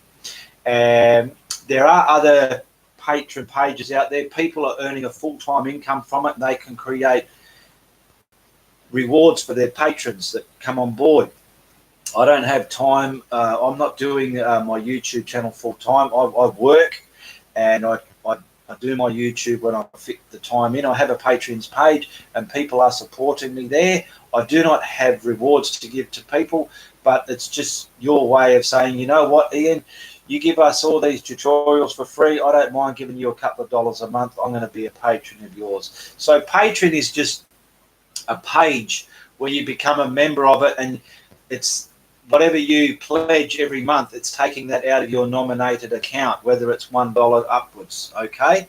And there are other patron pages out there. People are earning a full-time income from it. They can create rewards for their patrons that come on board. I don't have time. I'm not doing my YouTube channel full-time. I work and I do my YouTube when I fit the time in. I have a patrons page and people are supporting me there. I do not have rewards to give to people, but it's just your way of saying, you know what, Ian, you give us all these tutorials for free. I don't mind giving you a couple of dollars a month. I'm going to be a patron of yours. So Patreon is just a page where you become a member of it, and it's whatever you pledge every month, it's taking that out of your nominated account, whether it's $1 upwards, okay?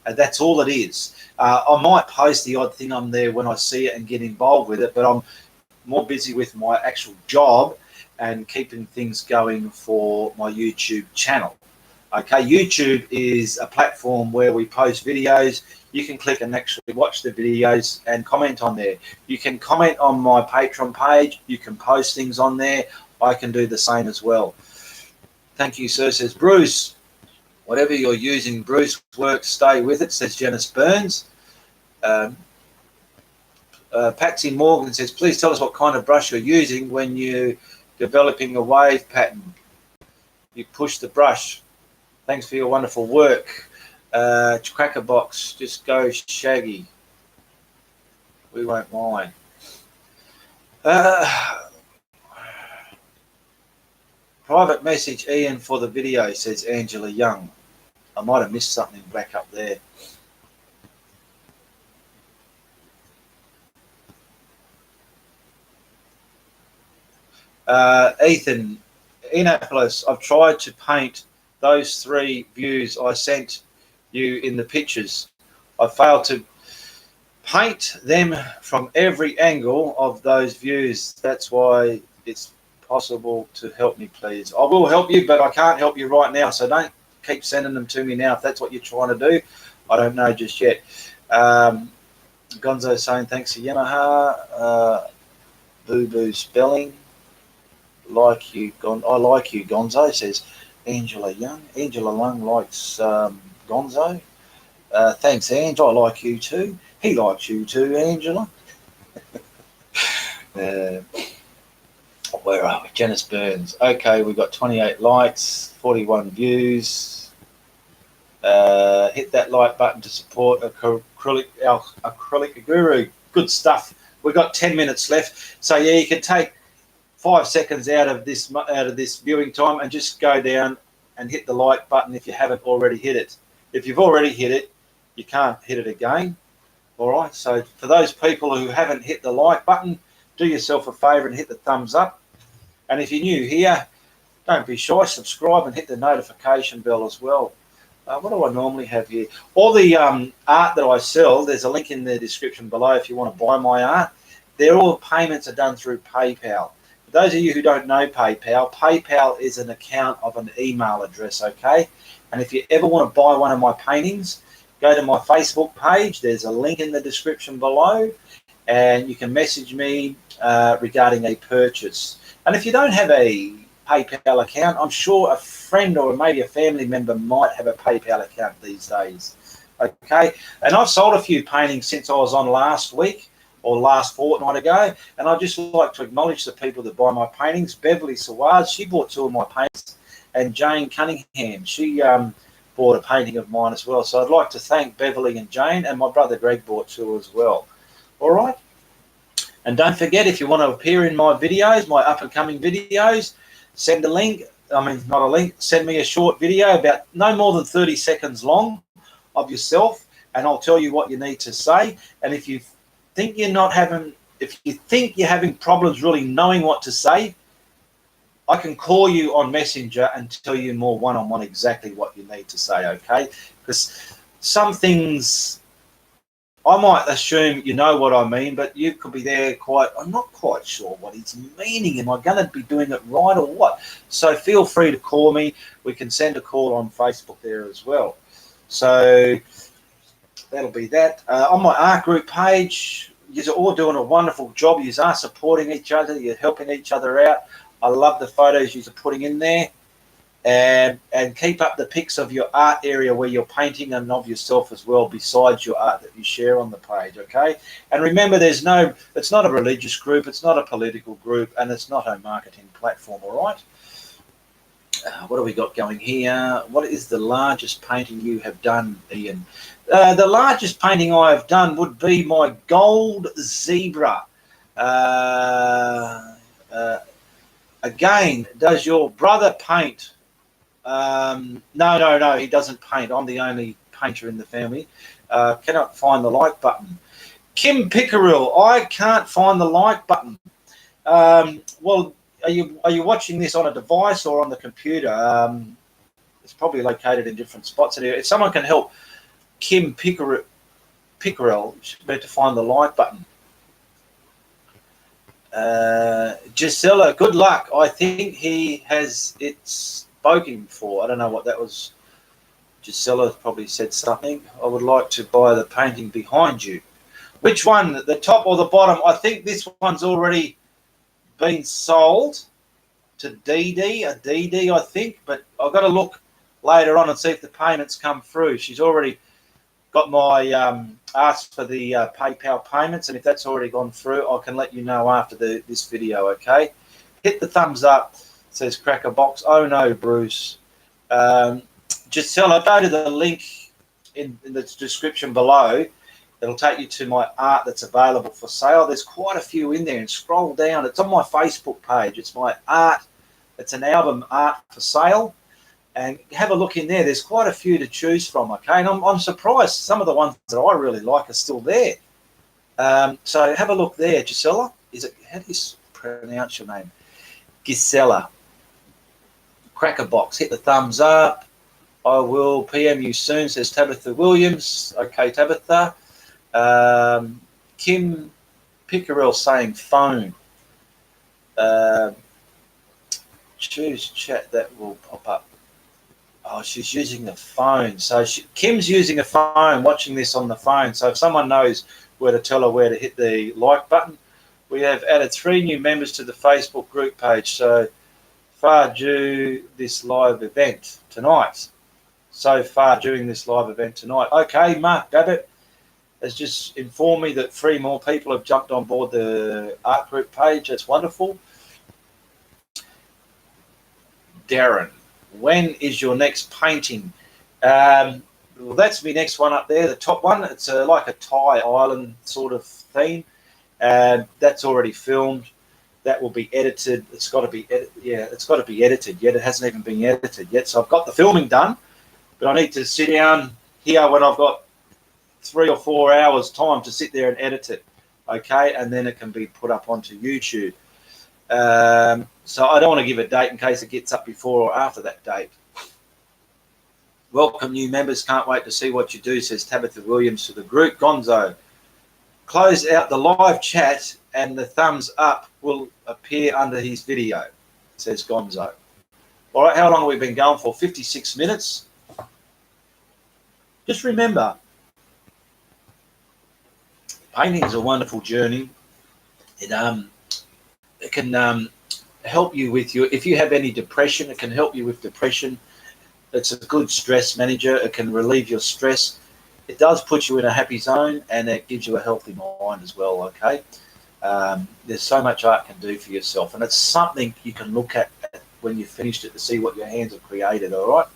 And that's all it is. I might post the odd thing on there when I see it and get involved with it, but I'm more busy with my actual job and keeping things going for my YouTube channel. Okay, YouTube is a platform where we post videos. You can click and actually watch the videos and comment on there. You can comment on my Patreon page. You can post things on there. I can do the same as well. Thank you, sir, says Bruce. Whatever you're using, Bruce, work, stay with it, says Janice Burns. Patsy Morgan says, please tell us what kind of brush you're using when you're developing a wave pattern. You push the brush. Thanks for your wonderful work. Crackerbox, just go Shaggy. We won't mind. Private message Ian for the video, says Angela Young. I might have missed something back up there. Ethan, Indianapolis, I've tried to paint those 3 views I sent you in the pictures. I failed to paint them from every angle of those views. That's why it's possible to help me, please. I will help you, but I can't help you right now, so don't keep sending them to me now if that's what you're trying to do. I don't know just yet. Gonzo saying thanks to Yamaha. Boo spelling. Like you, I like you, Gonzo, says Angela Young. Angela Young likes Gonzo. Thanks, Ange. I like you too. He likes you too, Angela. Where are we? Janice Burns. Okay, we've got 28 likes, 41 views. Hit that like button to support acrylic guru. Good stuff. We've got 10 minutes left. So yeah, you can take 5 seconds out of this viewing time and just go down and hit the like button if you haven't already hit it. If you've already hit it, you can't hit it again. All right. So for those people who haven't hit the like button, do yourself a favour and hit the thumbs up. And if you're new here, don't be shy. Subscribe and hit the notification bell as well. What do I normally have here? All the art that I sell, there's a link in the description below if you want to buy my art. All payments are done through PayPal. For those of you who don't know PayPal, PayPal is an account of an email address, okay? And if you ever want to buy one of my paintings, go to my Facebook page. There's a link in the description below, and you can message me regarding a purchase. And if you don't have a PayPal account, I'm sure a friend or maybe a family member might have a PayPal account these days, okay? And I've sold a few paintings since I was on last week or last fortnight ago, and I'd just like to acknowledge the people that buy my paintings. Beverly Sawaz, she bought 2 of my paintings, and Jane Cunningham, she bought a painting of mine as well. So I'd like to thank Beverly and Jane, and my brother Greg bought 2 as well. All right? And don't forget, if you want to appear in my videos, my up-and-coming videos, send a link. I mean, not a link. Send me a short video about no more than 30 seconds long of yourself, and I'll tell you what you need to say. And if you think you're having problems really knowing what to say, I can call you on Messenger and tell you more one-on-one exactly what you need to say, okay? Because some things I might assume you know what I mean, but you could be there I'm not quite sure what he's meaning. Am I going to be doing it right or what? So feel free to call me. We can send a call on Facebook there as well. So that'll be that. On my art group page, you're all doing a wonderful job. You are supporting each other. You're helping each other out. I love the photos you're putting in there. And keep up the pics of your art area where you're painting and of yourself as well, besides your art that you share on the page, okay? And remember, it's not a religious group, it's not a political group, and it's not a marketing platform, all right? What do we got going here? What is the largest painting you have done, Ian? The largest painting I have done would be my gold zebra. Again, does your brother paint? No, he doesn't paint. I'm the only painter in the family. Cannot find the like button. Kim Pickerill, I can't find the like button. Well, are you watching this on a device or on the computer? It's probably located in different spots. If someone can help Kim Pickerill, should be able to find the like button. Gisela, good luck. I think he has it spoken for. I don't know what that was. Gisela probably said something. I would like to buy the painting behind you. Which one, the top or the bottom? I think this one's already been sold to DD, a DD, I think, but I've got to look later on and see if the payments come through. She's already got my asked for the PayPal payments, and if that's already gone through, I can let you know after this video, okay? Hit the thumbs up, says Cracker Box. Oh no, Bruce. Gisela, go to the link in the description below. It'll take you to my art that's available for sale. There's quite a few in there, and scroll down. It's on my Facebook page. It's my art. It's an album art for sale, and have a look in there. There's quite a few to choose from. Okay, and I'm surprised some of the ones that I really like are still there. So have a look there, Gisela. How do you pronounce your name? Gisela. Cracker Box. Hit the thumbs up. I will PM you soon, says Tabitha Williams. Okay, Tabitha. Kim Pickerel saying phone. Choose chat, that will pop up. Oh, she's using the phone. So Kim's using a phone, watching this on the phone. So if someone knows where to tell her where to hit the like button. We have added 3 new members to the Facebook group page so far during this live event tonight. Okay, Mark Babbitt has just informed me that 3 more people have jumped on board the art group page. That's wonderful. Darren, when is your next painting? Well, that's my next one up there, the top one. It's like a Thai island sort of theme. That's already filmed. That will be edited. It's got to be edited yet. It hasn't even been edited yet. So I've got the filming done, but I need to sit down here when I've got 3 or 4 hours time to sit there and edit it. Okay, and then it can be put up onto YouTube. So I don't want to give a date in case it gets up before or after that date. Welcome new members. Can't wait to see what you do, says Tabitha Williams to the group. Gonzo. Close out the live chat and the thumbs up will appear under his video, says Gonzo. All right, how long have we been going for? 56 minutes. Just remember, painting is a wonderful journey. It can help you with if you have any depression, it can help you with depression. It's a good stress manager. It can relieve your stress. It does put you in a happy zone, and it gives you a healthy mind as well, okay? There's so much art can do for yourself, and it's something you can look at when you've finished it to see what your hands have created, all right?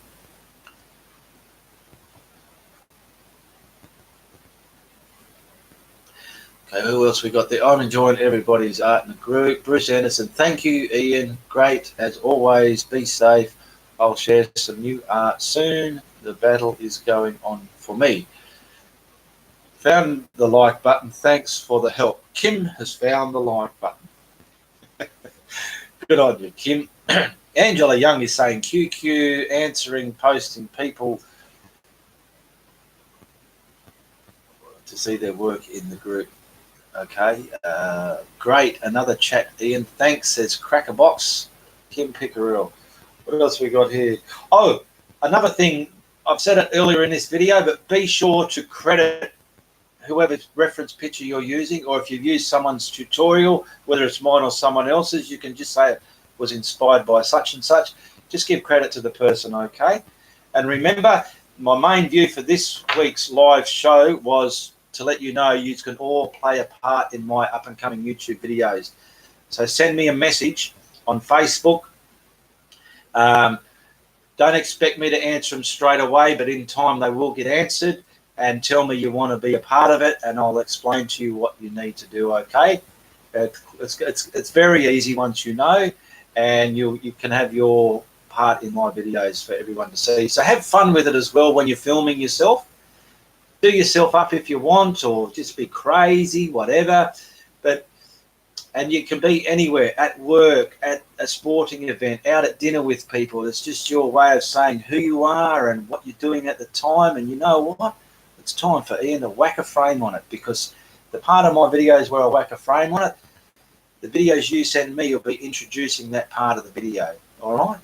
Okay, who else we got there? I'm enjoying everybody's art in the group. Bruce Anderson, thank you, Ian. Great, as always. Be safe. I'll share some new art soon. The battle is going on for me. Found the like button. Thanks for the help. Kim has found the like button. Good on you, Kim. Angela Young is saying QQ, answering, posting people to see their work in the group. Okay, great. Another chat, Ian. Thanks, says Crackerbox. Kim Pickerel. What else we got here? Oh, another thing. I've said it earlier in this video, but be sure to credit whoever's reference picture you're using, or if you've used someone's tutorial, whether it's mine or someone else's, you can just say it was inspired by such and such. Just give credit to the person, okay? And remember, my main view for this week's live show was to let you know you can all play a part in my up-and-coming YouTube videos. So send me a message on Facebook. Don't expect me to answer them straight away, but in time they will get answered. And tell me you want to be a part of it, and I'll explain to you what you need to do, okay? It's very easy once you know, and you can have your part in my videos for everyone to see. So have fun with it as well when you're filming yourself. Do yourself up if you want, or just be crazy, whatever. And you can be anywhere, at work, at a sporting event, out at dinner with people. It's just your way of saying who you are and what you're doing at the time. And you know what? It's time for Ian to whack a frame on it, because the part of my videos where I whack a frame on it, the videos you send me, you'll be introducing that part of the video. All right?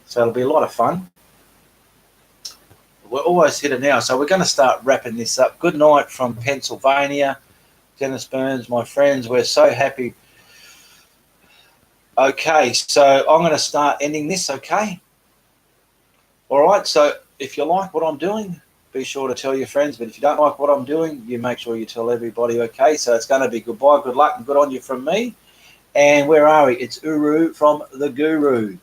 So it'll be a lot of fun. We're almost hit it now, so we're going to start wrapping this up. Good night from Pennsylvania. Dennis Burns, my friends, we're so happy. Okay, so I'm going to start ending this, okay? All right, so if you like what I'm doing, be sure to tell your friends. But if you don't like what I'm doing, you make sure you tell everybody, okay? So it's going to be goodbye, good luck, and good on you from me. And where are we? It's Uru from the Guru.